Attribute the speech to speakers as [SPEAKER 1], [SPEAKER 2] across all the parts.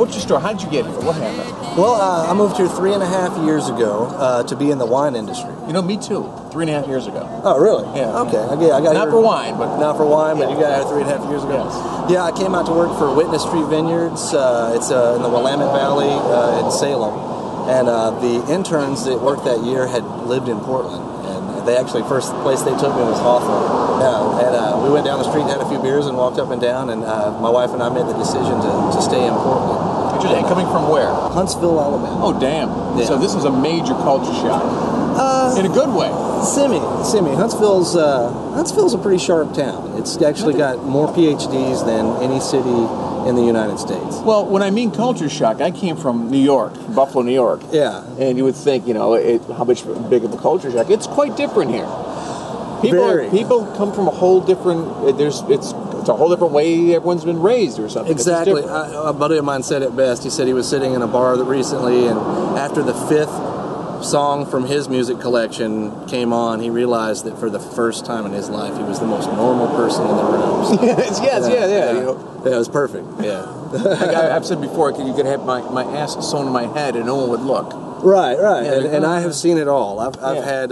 [SPEAKER 1] What's your story? How did you get here? What happened?
[SPEAKER 2] Well, I moved here 3.5 years ago to be in the wine industry.
[SPEAKER 1] You know, me too. 3.5 years ago.
[SPEAKER 2] Oh, really?
[SPEAKER 1] Yeah.
[SPEAKER 2] Okay. I got
[SPEAKER 1] not
[SPEAKER 2] here,
[SPEAKER 1] for wine, but
[SPEAKER 2] not for wine,
[SPEAKER 1] yeah.
[SPEAKER 2] but you got here 3.5 years ago.
[SPEAKER 1] Yes.
[SPEAKER 2] Yeah, I came out to work for Witness Street Vineyards. It's in the Willamette Valley in Salem, and the interns that worked that year had lived in Portland. They actually, first place they took me was Hawthorne. Yeah, and we went down the street, had a few beers, and walked up and down. And my wife and I made the decision to stay in Portland.
[SPEAKER 1] And coming from where?
[SPEAKER 2] Huntsville, Alabama.
[SPEAKER 1] Oh, damn!
[SPEAKER 2] Yeah.
[SPEAKER 1] So this is a major culture shock. In a good way.
[SPEAKER 2] Semi. Huntsville's a pretty sharp town. It's actually got more PhDs than any city in the United States.
[SPEAKER 1] Well, when I mean culture shock, I came from New York, Buffalo, New York.
[SPEAKER 2] Yeah.
[SPEAKER 1] And you would think, how much big of a culture shock. It's quite different here. People come from a whole different. It's a whole different way everyone's been raised or something.
[SPEAKER 2] Exactly. A buddy of mine said it best. He said he was sitting in a bar recently, and after the 5th song from his music collection came on, he realized that for the first time in his life, he was the most normal person in the room. So, yeah, it was perfect. Yeah.
[SPEAKER 1] I've said before, you could have my ass sewn in my head and no one would look.
[SPEAKER 2] Right. Yeah, and I have seen it all. I've had,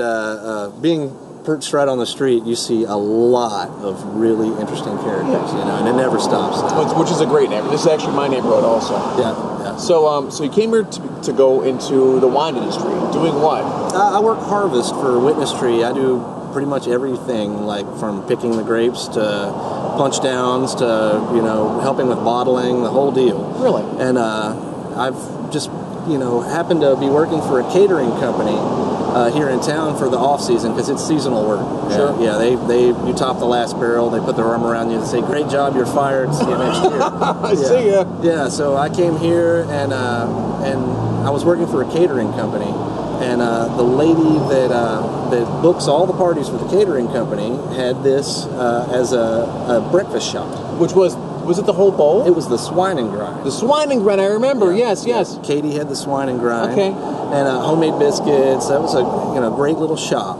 [SPEAKER 2] being perched right on the street, you see a lot of really interesting characters, and it never stops.
[SPEAKER 1] Which is a great neighborhood. This is actually my neighborhood also.
[SPEAKER 2] Yeah.
[SPEAKER 1] So you came here to go into the wine industry. Doing what?
[SPEAKER 2] I work harvest for Witness Tree. I do pretty much everything, like from picking the grapes to punch downs to, helping with bottling, the whole deal.
[SPEAKER 1] Really?
[SPEAKER 2] And I've just, happened to be working for a catering company here in town for the off season because it's seasonal work.
[SPEAKER 1] Sure.
[SPEAKER 2] Yeah, you top the last barrel, they put their arm around you and say, "Great job, you're fired. See you next year."
[SPEAKER 1] See ya.
[SPEAKER 2] Yeah, so I came here and I was working for a catering company, and the lady that books all the parties for the catering company had this as a breakfast shop.
[SPEAKER 1] Which was it the whole bowl?
[SPEAKER 2] It was the swine and grind.
[SPEAKER 1] The swine and grind, I remember.
[SPEAKER 2] Yeah.
[SPEAKER 1] Yes.
[SPEAKER 2] Katie had the swine and grind.
[SPEAKER 1] Okay.
[SPEAKER 2] And homemade biscuits. That was a great little shop.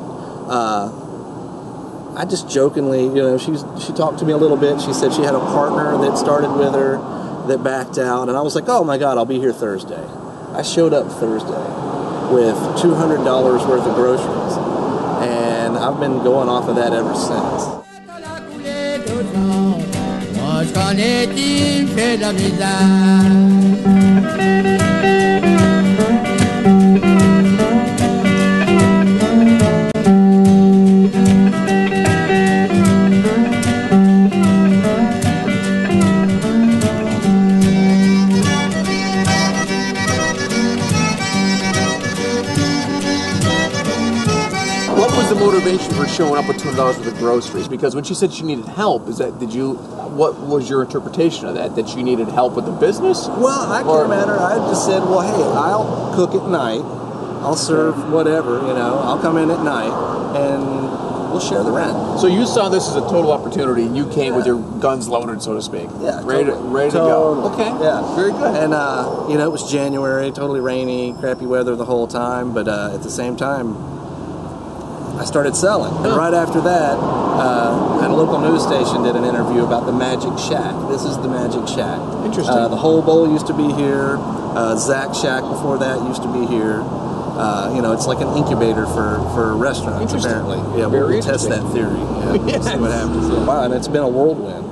[SPEAKER 2] I just jokingly, she talked to me a little bit. She said she had a partner that started with her that backed out, and I was like, oh my God, I'll be here Thursday. I showed up Thursday with $200 worth of groceries, and I've been going off of that ever since.
[SPEAKER 1] What was the motivation for showing up with $200 worth of groceries? Because when she said she needed help, what was your interpretation of that? That she needed help with the business?
[SPEAKER 2] Well, I came at her. I just said, well, hey, I'll cook at night. I'll serve whatever, I'll come in at night, and we'll share the rent.
[SPEAKER 1] So you saw this as a total opportunity, and you came with your guns loaded, so to speak.
[SPEAKER 2] Yeah,
[SPEAKER 1] ready to go. Okay.
[SPEAKER 2] Yeah,
[SPEAKER 1] very good.
[SPEAKER 2] And it was January, totally rainy, crappy weather the whole time. But at the same time, I started selling. And right after that, a local news station did an interview about the Magic Shack. This is the Magic Shack.
[SPEAKER 1] Interesting.
[SPEAKER 2] The Whole Bowl used to be here. Zach Shack before that used to be here. It's like an incubator for restaurants, apparently. Yeah, we'll test that theory. Yeah, see what happens. Wow, and it's been a whirlwind,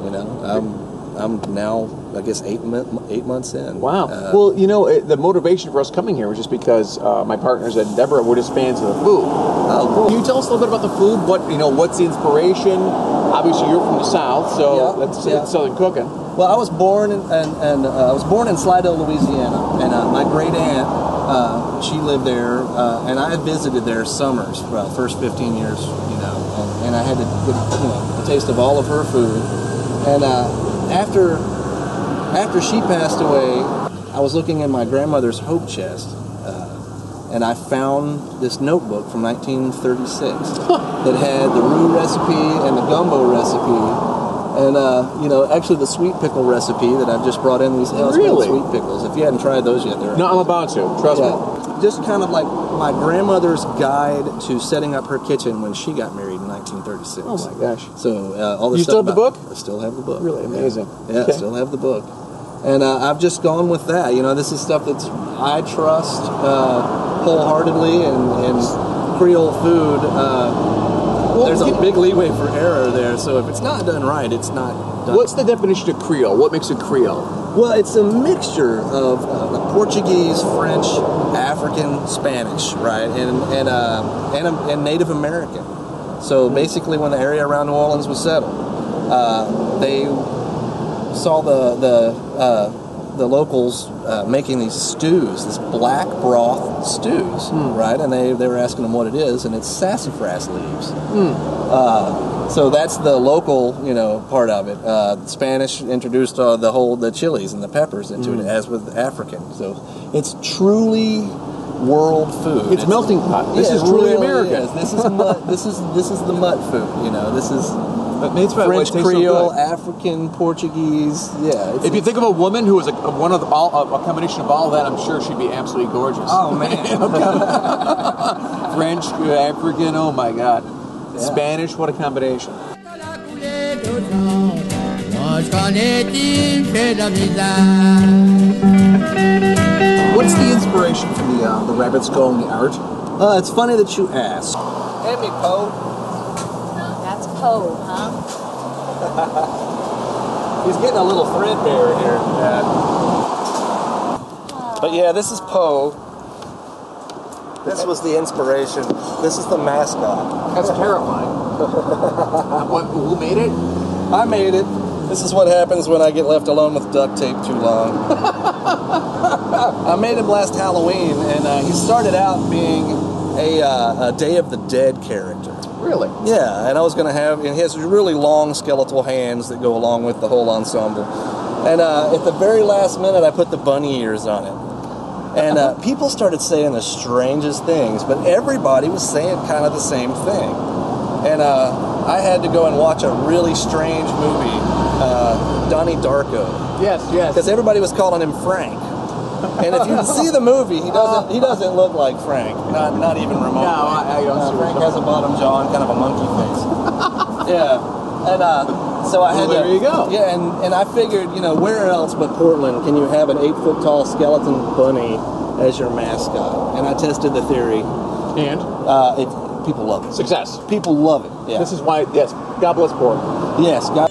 [SPEAKER 2] I'm now, I guess, 8 months in.
[SPEAKER 1] Wow. Well, the motivation for us coming here was just because my partners at Deborah were just fans of the food.
[SPEAKER 2] Oh, cool.
[SPEAKER 1] Can you tell us a little bit about the food? What's the inspiration? Obviously, you're from the South, so that's Southern cooking.
[SPEAKER 2] Well, I was born in Slidell, Louisiana, and my great aunt, she lived there, and I visited there summers for the first 15 years, and I had to get a taste of all of her food. And after she passed away, I was looking in my grandmother's hope chest, and I found this notebook from 1936 that had the roux recipe and the gumbo recipe. And, actually the sweet pickle recipe that I've just brought in, these house-made sweet pickles. If you hadn't tried those yet, they're...
[SPEAKER 1] No, I'm about to. Trust me.
[SPEAKER 2] Just kind of like my grandmother's guide to setting up her kitchen when she got married in 1936.
[SPEAKER 1] Oh, my gosh.
[SPEAKER 2] So, all this
[SPEAKER 1] You still have the book?
[SPEAKER 2] I still have the book.
[SPEAKER 1] Really amazing.
[SPEAKER 2] Yeah, I still have the book. And I've just gone with that. This is stuff that I trust wholeheartedly, and Creole Food... there's a big leeway for error there, so if it's not done right, it's not done.
[SPEAKER 1] What's the definition of Creole? What makes it Creole?
[SPEAKER 2] Well, it's a mixture of Portuguese, French, African, Spanish, right, and Native American. So basically, when the area around New Orleans was settled, they saw the locals making these stews, this black broth stews, right? And they were asking them what it is, and it's sassafras leaves. So that's the local, part of it. The Spanish introduced the chilies and the peppers into it, as with African. So it's truly world food.
[SPEAKER 1] It's melting pot. This is truly
[SPEAKER 2] really
[SPEAKER 1] American.
[SPEAKER 2] Is. This is mud, this is the mud food. This is.
[SPEAKER 1] French,
[SPEAKER 2] Creole, African, Portuguese, yeah.
[SPEAKER 1] If you think of a woman who was a combination of all that, I'm sure she'd be absolutely gorgeous.
[SPEAKER 2] Oh man,
[SPEAKER 1] French, African, oh my God, yeah. Spanish, what a combination. What's the inspiration for the rabbit skull and the art?
[SPEAKER 2] It's funny that you ask. Hand me Poe.
[SPEAKER 3] Poe, huh?
[SPEAKER 2] He's getting a little threadbare here. But yeah, this is Poe. This was the inspiration. This is the mascot.
[SPEAKER 1] That's terrifying. Who made it?
[SPEAKER 2] I made it. This is what happens when I get left alone with duct tape too long. I made him last Halloween, and he started out being a Day of the Dead character.
[SPEAKER 1] Really?
[SPEAKER 2] Yeah, and I was going to have, and he has really long skeletal hands that go along with the whole ensemble. And at the very last minute, I put the bunny ears on it. And people started saying the strangest things, but everybody was saying kind of the same thing. And I had to go and watch a really strange movie, Donnie Darko.
[SPEAKER 1] Yes.
[SPEAKER 2] Because everybody was calling him Frank. And if you see the movie, he doesn't look like Frank, not even remotely.
[SPEAKER 1] No, I don't see
[SPEAKER 2] Frank has a bottom jaw and kind of a monkey face. Yeah, and so I had
[SPEAKER 1] there you go.
[SPEAKER 2] Yeah, and I figured, where else but Portland can you have an 8-foot tall skeleton bunny as your mascot? And I tested the theory,
[SPEAKER 1] and
[SPEAKER 2] people love it.
[SPEAKER 1] Success.
[SPEAKER 2] People love it. Yeah.
[SPEAKER 1] This is why. Yes. God bless Portland.
[SPEAKER 2] Yes. God.